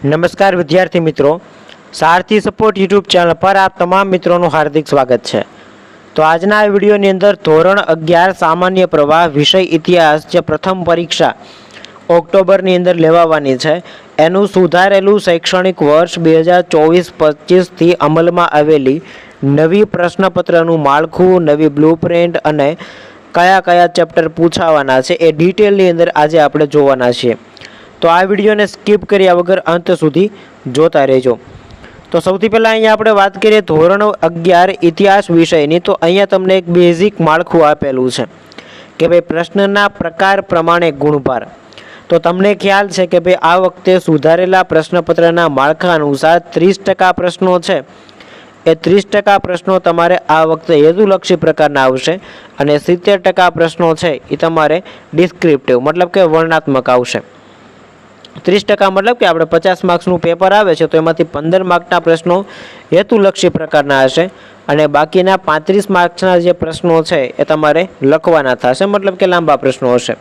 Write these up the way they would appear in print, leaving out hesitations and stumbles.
नमस्कार विद्यार्थी मित्रों, सारथी सपोर्ट यूट्यूब चैनल पर आप तमाम मित्रों નું हार्दिक स्वागत है। तो આજના આ વિડિયોની અંદર ધોરણ 11 સામાન્ય પ્રવાહ વિષય ઇતિહાસ જે પ્રથમ પરીક્ષા ઓક્ટોબરની અંદર લેવાવાની છે એનું સુધારેલું શૈક્ષણિક વર્ષ 2024-25 થી અમલમાં આવેલી નવી પ્રશ્નપત્રનું માળખું, નવી બ્લુપ્રિન્ટ અને કયા કયા ચેપ્ટર પૂછાવાના છે એ ડિટેલની અંદર આજે આપણે જોવાના છીએ। तो आ विडियो ने स्कीप कर्या वगर अंत सुधी जोता रहेजो। तो सौथी पहला अहींया आपणे वात करीए धोरण 11 इतिहास विषयनी। तो अहींया तमने एक बेसिक माळखुं आपेलुं छे के भाई प्रश्नना प्रकार प्रमाणे गुणभार। तो तमने ख्याल छे के भाई आ वखते सुधारेला प्रश्नपत्रना माळखा अनुसार 30% प्रश्नों छे ए 30% प्रश्नों तमारे आ वखते हेतुलक्षी प्रकारना आवशे अने 70% प्रश्नों छे ए तमारे डिस्क्रिप्टिव मतलब के वर्णनात्मक आवशे। 30% मतलब कि આપણે 50 માર્ક્સનું પેપર આવે છે તો એમાંથી 15 માર્કના પ્રશ્નો હેતુલક્ષી પ્રકારના હશે અને બાકીના 35 માર્ક્સના જે પ્રશ્નો છે એ તમારે લખવાના થશે मतलब કે લાંબા પ્રશ્નો હશે।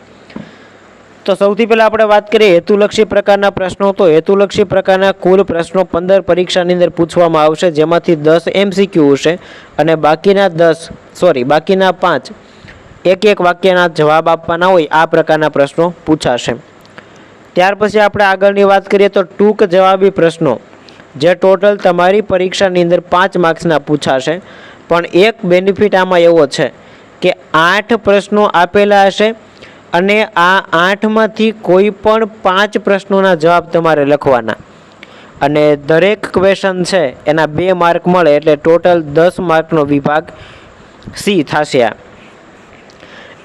તો સૌથી પહેલા આપણે વાત કરીએ હેતુલક્ષી પ્રકારના પ્રશ્નો। તો હેતુલક્ષી પ્રકારના કુલ પ્રશ્નો 15 પરીક્ષાની અંદર પૂછવામાં આવશે જેમાંથી 10 MCQ હશે અને બાકીના 5 એક વાક્યના જવાબ આપવાના હોય આ પ્રકારના પ્રશ્નો પૂછાશે। ત્યાર પછી આપણે આગળની વાત કરીએ તો ટૂંક જવાબી પ્રશ્નો જે ટોટલ તમારી પરીક્ષાની અંદર 5 માર્ક્સના પૂછાશે। પણ એક બેનિફિટ આમાં એવો છે કે 8 પ્રશ્નો આપેલા હશે અને આ 8માંથી કોઈ પણ 5 પ્રશ્નોના જવાબ તમારે લખવાના અને દરેક ક્વેશ્ચન છે એના 2 માર્ક મળે એટલે ટોટલ 10 માર્કનો વિભાગ સી થશે।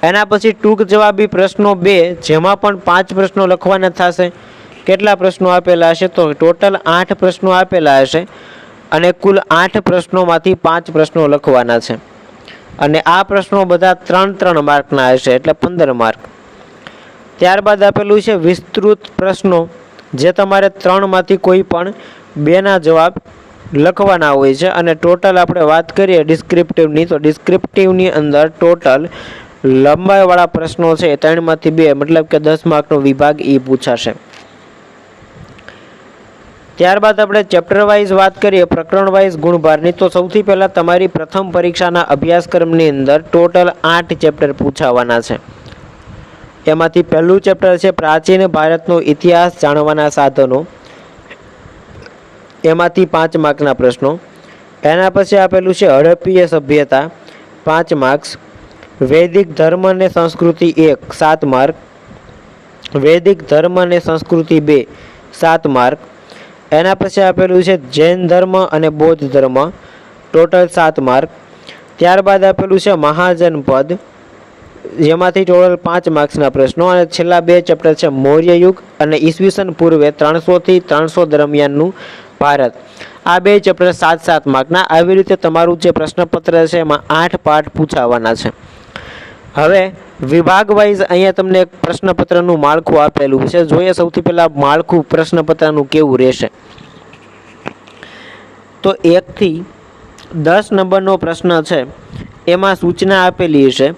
એના પછી ટૂંક જવાબી પ્રશ્નો 2 જેમાં પણ 5 પ્રશ્નો લખવાના થશે। કેટલા પ્રશ્નો આપેલા હશે તો ટોટલ 8 પ્રશ્નો આપેલા હશે અને કુલ 8 પ્રશ્નોમાંથી 5 પ્રશ્નો લખવાના છે અને આ પ્રશ્નો બધા 3 માર્કના હશે એટલે 15 માર્ક। ત્યારબાદ આપેલું છે વિસ્તૃત પ્રશ્નો જે તમારે 3માંથી કોઈ પણ 2ના જવાબ લખવાના હોય છે અને ટોટલ આપણે વાત કરીએ ડિસ્ક્રિપ્ટિવની તો ડિસ્ક્રિપ્ટિવની અંદર ટોટલ લંબાઈવાળા પ્રશ્નો છે 3માંથી 2 मतलब કે 10 માર્કનો વિભાગ એ પૂછાશે। ત્યારબાદ આપણે ચેપ્ટર વાઇઝ વાત કરીએ પ્રકરણ વાઇઝ ગુણભારની। તો સૌથી પહેલા તમારી પ્રથમ પરીક્ષાના અભ્યાસક્રમની અંદર ટોટલ 8 ચેપ્ટર પૂછાવાના છે। એમાંથી પહેલું ચેપ્ટર છે પ્રાચીન ભારતનો ઇતિહાસ જાણવાના સાધનો, એમાંથી 5 માર્કના પ્રશ્નો। એના પછી આપેલું છે હડપ્પીય સભ્યતા 5 માર્ક્સ, वैदिक धर्म ने संस्कृति 1 7 मार्क, वैदिक धर्म ने संस्कृति 2 7 मार्क। एना पछी आपेलुं छे जैन धर्म अने बौद्ध धर्म टोटल 7 मार्क। त्यारबाद आपेलुं छे महाजन पद जेमांथी टोटल 5 मार्क्सना प्रश्नो अने छेल्ला 2 चेप्टर छे मौर्य युग अने ईस्वीसन पूर्वे 300 થી 300 दरमियानનું भारत। आ 2 चेप्टर 7-7 मार्कना। આવી રીતે તમારું જે પ્રશ્નપત્ર છે એમાં 8 પાર્ટ પૂછાવાના છે। હવે વિભાગ વાઇઝ અહીંયા તમને એક પ્રશ્નપત્રનું માળખું આપેલું છે। જોઈએ સૌથી પહેલા માળખું પ્રશ્નપત્રનું કેવું રહેશે। તો 1 થી 10 નંબરનો પ્રશ્ન છે એમાં સૂચના આપેલી છે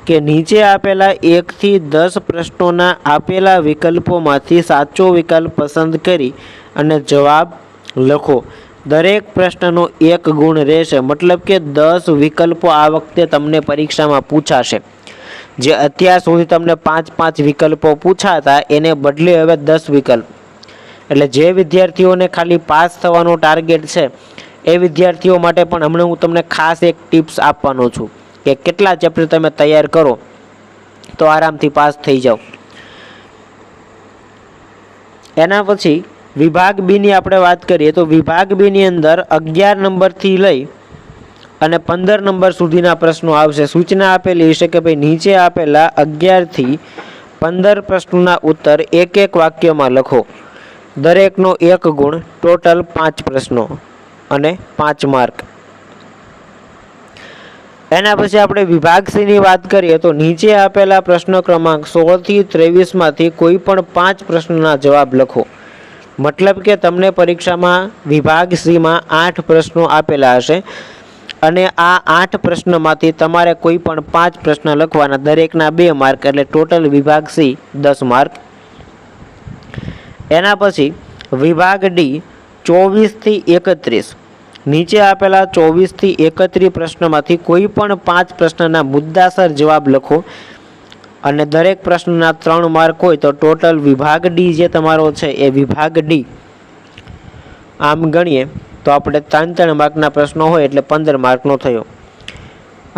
કે નીચે આપેલા 1 થી 10 પ્રશ્નોના આપેલા વિકલ્પોમાંથી સાચો વિકલ્પ પસંદ કરી અને જવાબ લખો। દરેક પ્રશ્નનો 1 ગુણ રહેશે मतलब કે 10 વિકલ્પો આ વખતે તમને પરીક્ષામાં પૂછાશે। જે અત્યાર સુધી તમને 5-5 વિકલ્પો પૂછાતા એને બદલે હવે 10 વિકલ્પ એટલે જે વિદ્યાર્થીઓને ખાલી પાસ થવાનો ટાર્ગેટ છે એ વિદ્યાર્થીઓ માટે પણ હમણાં હું તમને ખાસ એક ટિપ્સ આપવાનો છું કે કેટલા ચેપ્ટર તમે તૈયાર કરો તો આરામથી પાસ થઈ જાઓ। એના પછી વિભાગ બી ની આપણે વાત કરીએ તો વિભાગ બી ની અંદર 11 નંબરથી લઈ અને 15 નંબર સુધીના પ્રશ્નો આવશે। સૂચના આપેલી છે કે ભાઈ નીચે આપેલા 11 થી 15 પ્રશ્નોના ઉત્તર એક વાક્યમાં લખો। દરેકનો 1 ગુણ ટોટલ 5 પ્રશ્નો અને 5 માર્ક। એના પછી આપણે વિભાગ સી ની વાત કરીએ તો નીચે આપેલા પ્રશ્ન ક્રમાંક 16 થી 23 માંથી કોઈ પણ 5 પ્રશ્નોના જવાબ લખો। मतलब કે તમને પરીક્ષામાં વિભાગ સી માં 8 પ્રશ્નો આપેલા હશે અને આ 8 પ્રશ્નોમાંથી તમારે કોઈ પણ 5 પ્રશ્ન લખવાના, દરેકના 2 માર્ક એટલે ટોટલ વિભાગ સી 10 માર્ક। એના પછી વિભાગ ડી 24 થી 31 નીચે આપેલા 24 થી 31 પ્રશ્નોમાંથી કોઈ પણ 5 પ્રશ્નના મુદ્દાસર જવાબ લખો અને દરેક પ્રશ્નના 3 માર્ક હોય તો ટોટલ વિભાગ ડી જે તમારો છે એ વિભાગ ડી આમ ગણીએ તો આપણે 3 માર્કના પ્રશ્નો હોય એટલે 15 માર્કનો થયો.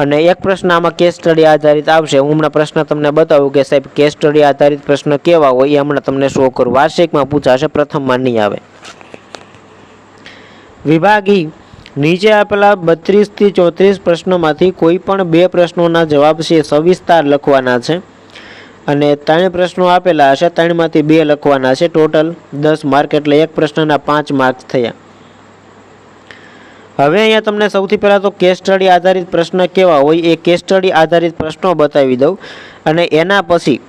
અને એક પ્રશ્ન આમાં કેસ સ્ટડી આધારિત આવશે. હું હમણાં પ્રશ્ન તમને બતાવું કે સાહેબ કેસ સ્ટડી આધારિત પ્રશ્ન કેવા હોય એ હમણાં તમને શો કરું. વાર્ષિકમાં પૂછાશે, પ્રથમમાં નહીં આવે. વિભાગ ઈ નીચે આપેલા 32 થી 34 પ્રશ્નોમાંથી કોઈ પણ 2 પ્રશ્નોના જવાબ છે સવિસ્તાર લખવાના છે અને 3 પ્રશ્નો આપેલા હશે, 3માંથી 2 લખવાના છે. ટોટલ 10 માર્ક એટલે એક પ્રશ્નના 5 માર્ક થયા. હવે અહીંયા તમને સૌથી પહેલાં તો કેસ સ્ટડી આધારિત પ્રશ્ન કેવા હોય એ કેસ સ્ટડી આધારિત પ્રશ્નો બતાવી દઉં અને એના પછી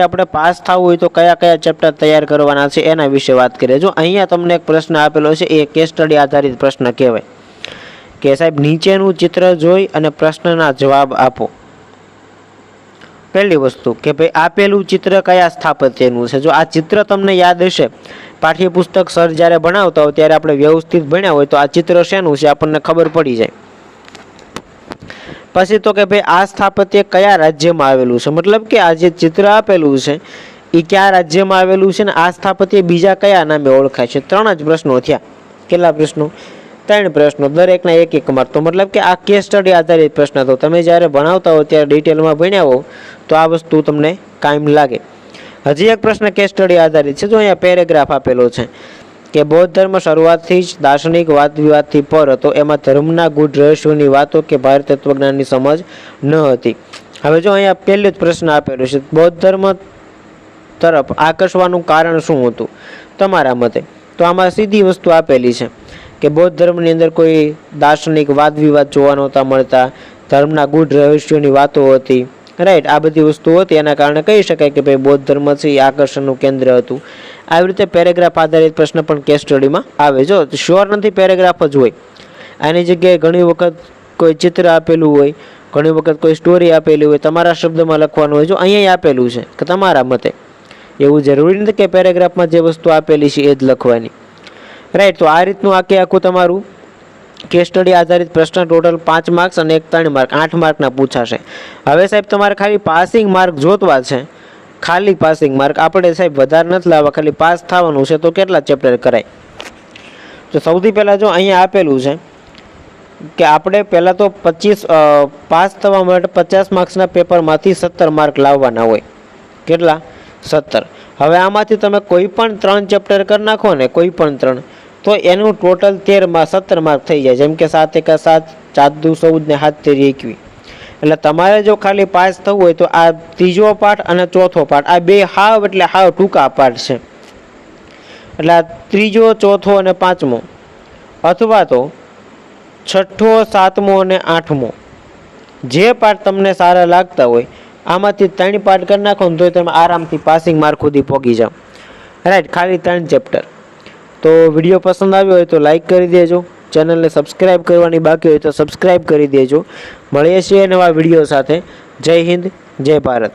આપણે પાસ થવું હોય તો કયા કયા ચેપ્ટર તૈયાર કરવાના છે એના વિશે વાત કરીએ. જો અહીંયા તમને એક પ્રશ્ન આપેલો છે એ કેસ સ્ટડી આધારિત પ્રશ્ન કહેવાય કે સાહેબ નીચેનું ચિત્ર જોઈ અને પ્રશ્નના જવાબ આપો. પહેલી વસ્તુ કે ભાઈ આપેલું ચિત્ર કયા સ્થાપત્યનું છે. જો આ ચિત્ર તમને યાદ હશે, પાઠ્યપુસ્તક સર જ્યારે ભણાવતા હોય ત્યારે આપણે વ્યવસ્થિત ભણ્યા હોય તો આ ચિત્ર શેનું છે આપણને ખબર પડી જાય. પછી તો કે ભાઈ આ સ્થાપત્ય કયા રાજ્યમાં આવેલું છે, મતલબ કે આ જે ચિત્ર આપેલું છે એ કયા રાજ્યમાં આવેલું છે ને આ સ્થાપત્ય બીજા કયા નામે ઓળખાય છે. 3 જ પ્રશ્નો થયા. કેટલા પ્રશ્નો? 3 પ્રશ્નો, દરેકના 1-1 માર્ક. તો મતલબ કે આ કેસ સ્ટડી આધારિત પ્રશ્ન તો તમે જ્યારે ભણાવતા હો ત્યારે ડિટેલમાં ભણ્યા હો તો આ વસ્તુ તમને કાયમ લાગે. હજી એક પ્રશ્ન કેસ સ્ટડી આધારિત છે. જો અહીંયા પેરેગ્રાફ આપેલો છે કે બૌદ્ધ ધર્મ શરૂઆતથી જ દાર્શનિક વાદ વિવાદથી પર હતો. એમાં ધર્મના ગૂઢ રહસ્યોની વાતો કે ભારત તત્વજ્ઞાનની સમજ ન હતી. હવે જો અહીંયા પહેલો જ પ્રશ્ન આપેલો છે, બૌદ્ધ ધર્મ તરફ આકર્ષવાનું કારણ શું હતું તમારા મતે? તો આમાં સીધી વસ્તુ આપેલી છે કે બૌદ્ધ ધર્મની અંદર કોઈ દાર્શનિક વાદ વિવાદ જોવા નહોતા મળતા, ધર્મના ગૂઢ રહસ્યોની વાતો હતી, રાઈટ. આ બધી વસ્તુઓ હતી, એના કારણે કહી શકાય કે ભાઈ બૌદ્ધ ધર્મ છે એ આકર્ષણનું કેન્દ્ર હતું. આવી રીતે પેરેગ્રાફ આધારિત પ્રશ્ન પણ કેસ સ્ટડીમાં આવે. જો શ્યોર નથી પેરેગ્રાફ જ હોય, આની જગ્યાએ ઘણી વખત કોઈ ચિત્ર આપેલું હોય, ઘણી વખત કોઈ સ્ટોરી આપેલી હોય, તમારા શબ્દમાં લખવાનું હોય. જો અહીંયા આપેલું છે કે તમારા મતે, એવું જરૂરી નથી કે પેરેગ્રાફમાં જે વસ્તુ આપેલી છે એ જ લખવાની, રાઈટ. તો આ રીતનું આખું તમારું કેસ સ્ટડી આધારિત પ્રશ્ન ટોટલ 5 માર્ક્સ અને 3 માર્ક 8 માર્કના પૂછાશે. હવે સાહેબ તમારે ખાલી પાસિંગ માર્ક જોતવા છે, ખાલી પાસિંગ માર્ક. આપણે સાહેબ વધારે નથી લાવવા, ખાલી પાસ થવાનું છે. તો કેટલા ચેપ્ટર કરાય? તો સૌથી પહેલાં જો અહીંયા આપેલું છે કે આપણે પહેલાં તો પાસ થવા માટે 50 માર્ક્સના પેપરમાંથી 17 માર્ક લાવવાના હોય. કેટલા? 17. હવે આમાંથી તમે કોઈ પણ 3 ચેપ્ટર કરી નાખો ને, કોઈ પણ 3, તો એનું ટોટલ 17 માર્ક થઈ જાય. જેમ કે 7 × 7, 4 × 14 ને 7 × 13 = 21. એટલે તમારે જો ખાલી પાસ થવું હોય તો આ ત્રીજો પાઠ અને ચોથો પાઠ, આ બે હાવ ટૂંકા પાઠ છે. એટલે આ ત્રીજો, ચોથો અને 5મો, અથવા તો 6ઠ્ઠો, 7મો અને 8મો, જે પાઠ તમને સારા લાગતા હોય આમાંથી 3 પાઠ કરી નાખો ને તો તમે આરામથી પાસિંગ માર્ક સુધી પહોંચી જાઓ, રાઈટ. ખાલી 3 ચેપ્ટર. તો વિડીયો પસંદ આવ્યો હોય તો લાઈક કરી દેજો, ચેનલને સબસ્ક્રાઈબ કરવાની બાકી હોય તો સબસ્ક્રાઈબ કરી દેજો. મળીએ છીએ નવા વિડીયો સાથે. જય હિન્દ, જય ભારત.